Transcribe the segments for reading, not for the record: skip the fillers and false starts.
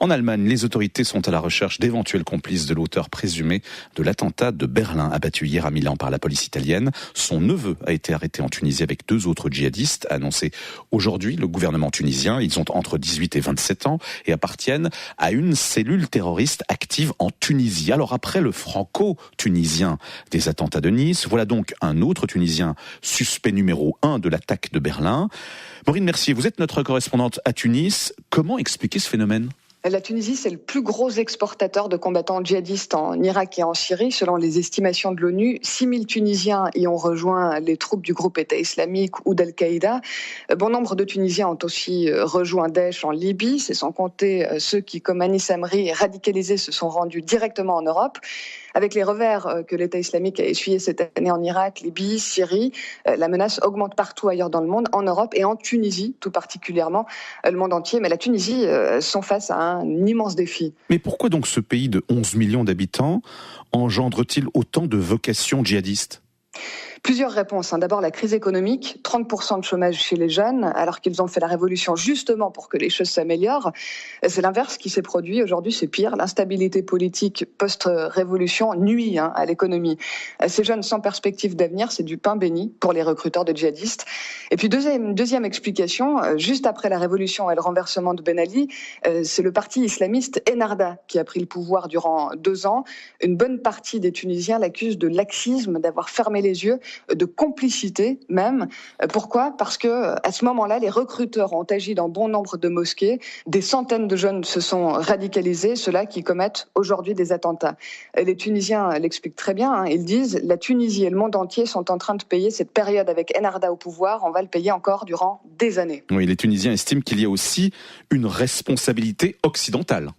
En Allemagne, les autorités sont à la recherche d'éventuels complices de l'auteur présumé de l'attentat de Berlin abattu hier à Milan par la police italienne. Son neveu a été arrêté en Tunisie avec 2 autres djihadistes, a annoncé aujourd'hui le gouvernement tunisien. Ils ont entre 18 et 27 ans et appartiennent à une cellule terroriste active en Tunisie. Alors après le franco-tunisien des attentats de Nice, voilà donc un autre Tunisien suspect numéro 1 de l'attaque de Berlin. Maureen Mercier, vous êtes notre correspondante à Tunis. Comment expliquer ce phénomène ? La Tunisie, c'est le plus gros exportateur de combattants djihadistes en Irak et en Syrie. Selon les estimations de l'ONU, 6 000 Tunisiens y ont rejoint les troupes du groupe État islamique ou d'Al-Qaïda. Bon nombre de Tunisiens ont aussi rejoint Daesh en Libye. C'est sans compter ceux qui, comme Anis Amri, radicalisés, se sont rendus directement en Europe. Avec les revers que l'État islamique a essuyés cette année en Irak, Libye, Syrie, la menace augmente partout ailleurs dans le monde, en Europe et en Tunisie tout particulièrement, le monde entier. Mais la Tunisie sont face à un immense défi. Mais pourquoi donc ce pays de 11 millions d'habitants engendre-t-il autant de vocations djihadistes ? Plusieurs réponses. D'abord, la crise économique, 30% de chômage chez les jeunes, alors qu'ils ont fait la révolution justement pour que les choses s'améliorent. C'est l'inverse qui s'est produit. Aujourd'hui, c'est pire. L'instabilité politique post-révolution nuit à l'économie. Ces jeunes sans perspective d'avenir, c'est du pain béni pour les recruteurs de djihadistes. Et puis, deuxième explication, juste après la révolution et le renversement de Ben Ali, c'est le parti islamiste Ennahda qui a pris le pouvoir durant 2 ans. Une bonne partie des Tunisiens l'accusent de laxisme, d'avoir fermé les yeux, de complicité même. Pourquoi ? Parce que à ce moment-là, les recruteurs ont agi dans bon nombre de mosquées. Des centaines de jeunes se sont radicalisés, ceux-là qui commettent aujourd'hui des attentats. Les Tunisiens l'expliquent très bien. Ils disent la Tunisie et le monde entier sont en train de payer cette période avec Ennahda au pouvoir. On va le payer encore durant des années. Oui, les Tunisiens estiment qu'il y a aussi une responsabilité occidentale.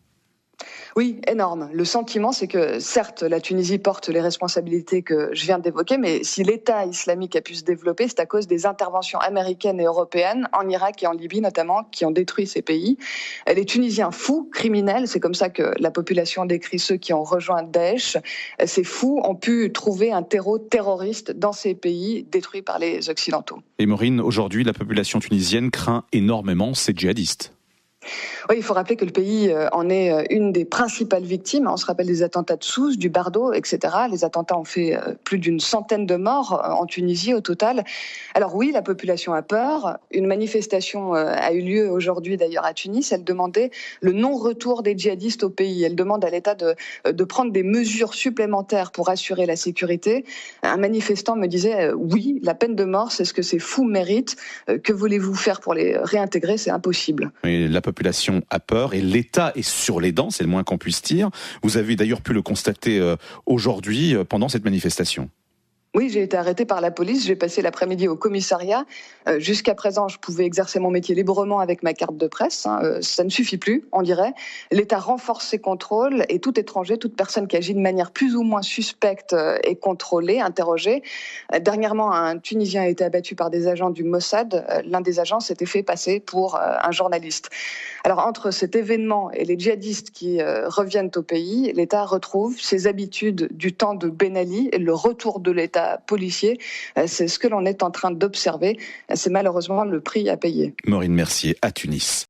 Oui, énorme. Le sentiment, c'est que certes, la Tunisie porte les responsabilités que je viens d'évoquer, mais si l'État islamique a pu se développer, c'est à cause des interventions américaines et européennes, en Irak et en Libye notamment, qui ont détruit ces pays. Les Tunisiens fous, criminels, c'est comme ça que la population décrit ceux qui ont rejoint Daesh, ces fous ont pu trouver un terreau terroriste dans ces pays détruits par les Occidentaux. Et Maureen, aujourd'hui, la population tunisienne craint énormément ces djihadistes. Oui, il faut rappeler que le pays en est une des principales victimes. On se rappelle des attentats de Sousse, du Bardo, etc. Les attentats ont fait plus d'une centaine de morts en Tunisie au total. Alors oui, la population a peur. Une manifestation a eu lieu aujourd'hui d'ailleurs à Tunis. Elle demandait le non-retour des djihadistes au pays. Elle demande à l'État de prendre des mesures supplémentaires pour assurer la sécurité. Un manifestant me disait oui, la peine de mort, c'est ce que ces fous méritent. Que voulez-vous faire pour les réintégrer ? C'est impossible. Et la population a peur et l'État est sur les dents, c'est le moins qu'on puisse dire. Vous avez d'ailleurs pu le constater aujourd'hui pendant cette manifestation. Oui, j'ai été arrêtée par la police, j'ai passé l'après-midi au commissariat. Jusqu'à présent, je pouvais exercer mon métier librement avec ma carte de presse. Ça ne suffit plus, on dirait. L'État renforce ses contrôles et tout étranger, toute personne qui agit de manière plus ou moins suspecte est contrôlée, interrogée. Dernièrement, un Tunisien a été abattu par des agents du Mossad. L'un des agents s'était fait passer pour un journaliste. Alors, entre cet événement et les djihadistes qui reviennent au pays, l'État retrouve ses habitudes du temps de Ben Ali et le retour de l'État policier. C'est ce que l'on est en train d'observer. C'est malheureusement le prix à payer. Maureen Mercier à Tunis.